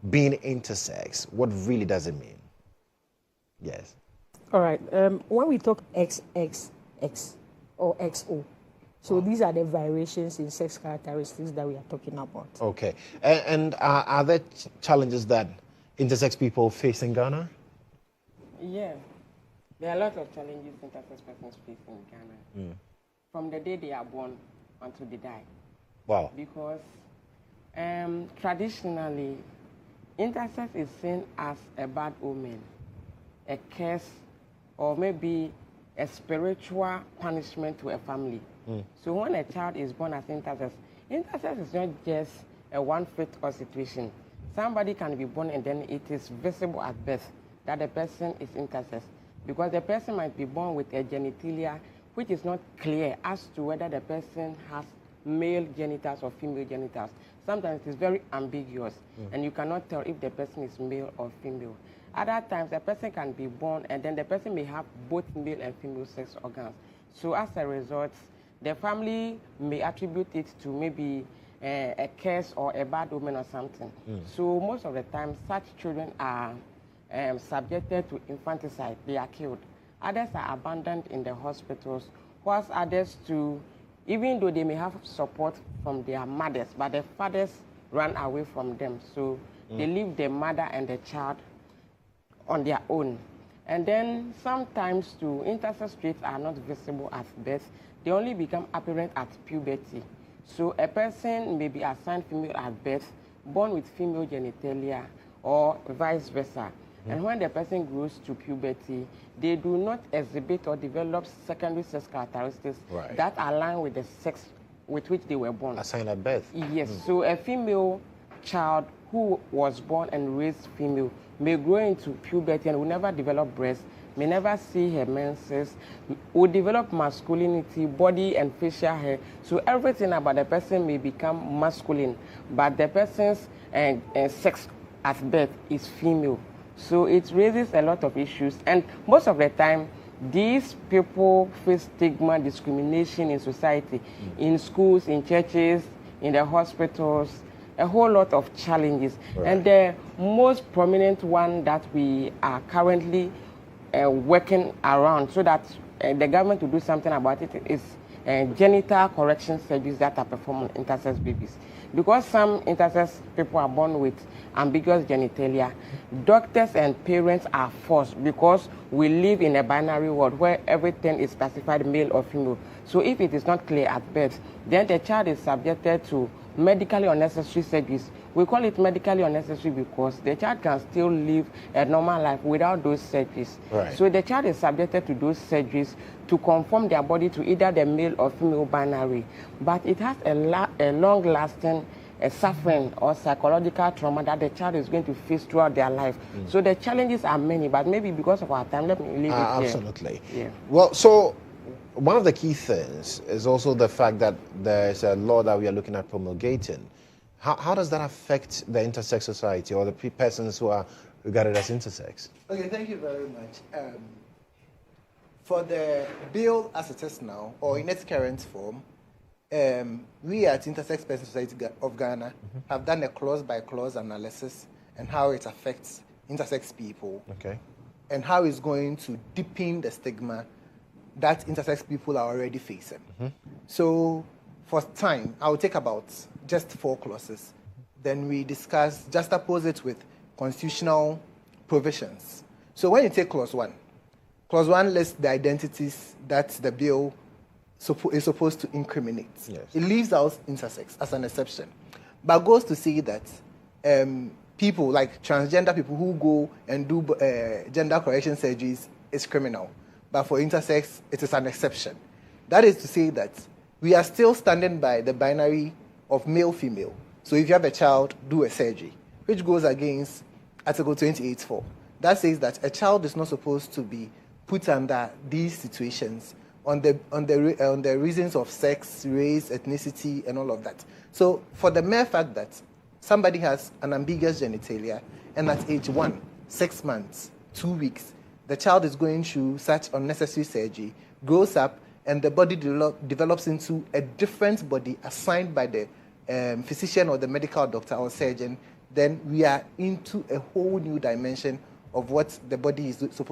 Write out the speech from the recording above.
being intersex? What really does it mean? Yes. All right. When we talk XXX or XO, so these are the variations in sex characteristics that we are talking about. Okay. And are there challenges that intersex people face in Ghana? Yeah. There are a lot of challenges intersex persons face in Ghana. From the day they are born until they die. Wow. Because traditionally, intersex is seen as a bad omen, a curse, or maybe a spiritual punishment to a family. So when a child is born as intersex is not just a one-fit-all situation. Somebody can be born and then it is visible at birth that the person is intersex, because the person might be born with a genitalia which is not clear as to whether the person has male genitals or female genitals. Sometimes it is very ambiguous and you cannot tell if the person is male or female. Other times a person can be born and then the person may have both male and female sex organs. So as a result, the family may attribute it to maybe a curse or a bad omen or something. So most of the time, such children are subjected to infanticide. They are killed. Others are abandoned in the hospitals, whilst others too, even though they may have support from their mothers, but the fathers run away from them. So they leave the mother and the child on their own. And then sometimes too, intersex traits are not visible at birth. They only become apparent at puberty. So a person may be assigned female at birth, born with female genitalia, or vice versa. And when the person grows to puberty, they do not exhibit or develop secondary sex characteristics that align with the sex with which they were born. Assigned at birth? Yes. So a female child who was born and raised female may grow into puberty and will never develop breasts, may never see her menses, will develop masculinity, body and facial hair. So everything about the person may become masculine, but the person's sex at birth is female. So it raises a lot of issues, and most of the time, these people face stigma, discrimination in society, in schools, in churches, in the hospitals, a whole lot of challenges. And the most prominent one that we are currently working around so that the government will do something about it is genital correction surgeries that are performed on intersex babies. Because some intersex people are born with ambiguous genitalia, doctors and parents are forced, because we live in a binary world where everything is specified male or female. So if it is not clear at birth, then the child is subjected to medically unnecessary surgeries. We call it medically unnecessary because the child can still live a normal life without those surgeries. So the child is subjected to those surgeries to conform their body to either the male or female binary. But it has a long-lasting suffering or psychological trauma that the child is going to face throughout their life. So the challenges are many, but maybe because of our time, let me leave it here. Absolutely. Yeah. Well, so one of the key things is also the fact that there's a law that we are looking at promulgating. How does that affect the intersex society or the persons who are regarded as intersex? Okay, thank you very much. For the bill as it is now, or in its current form, we at Intersex Person Society of Ghana have done a clause-by-clause analysis and how it affects intersex people, and how it's going to deepen the stigma that intersex people are already facing. So for time, I'll take about just 4 clauses. Then we discuss, juxtapose it with constitutional provisions. So when you take clause 1 lists the identities that the bill is supposed to incriminate. It leaves out intersex as an exception, but goes to say that people like transgender people who go and do gender correction surgeries is criminal, but for intersex it is an exception. That is to say that we are still standing by the binary of male-female. So if you have a child, do a surgery, which goes against Article 28.4. That says that a child is not supposed to be put under these situations on the reasons of sex, race, ethnicity, and all of that. So for the mere fact that somebody has an ambiguous genitalia, and at age 1, 6 months, 2 weeks, the child is going through such unnecessary surgery, grows up, and the body develops into a different body assigned by the physician or the medical doctor or surgeon then we are into a whole new dimension of what the body is supposed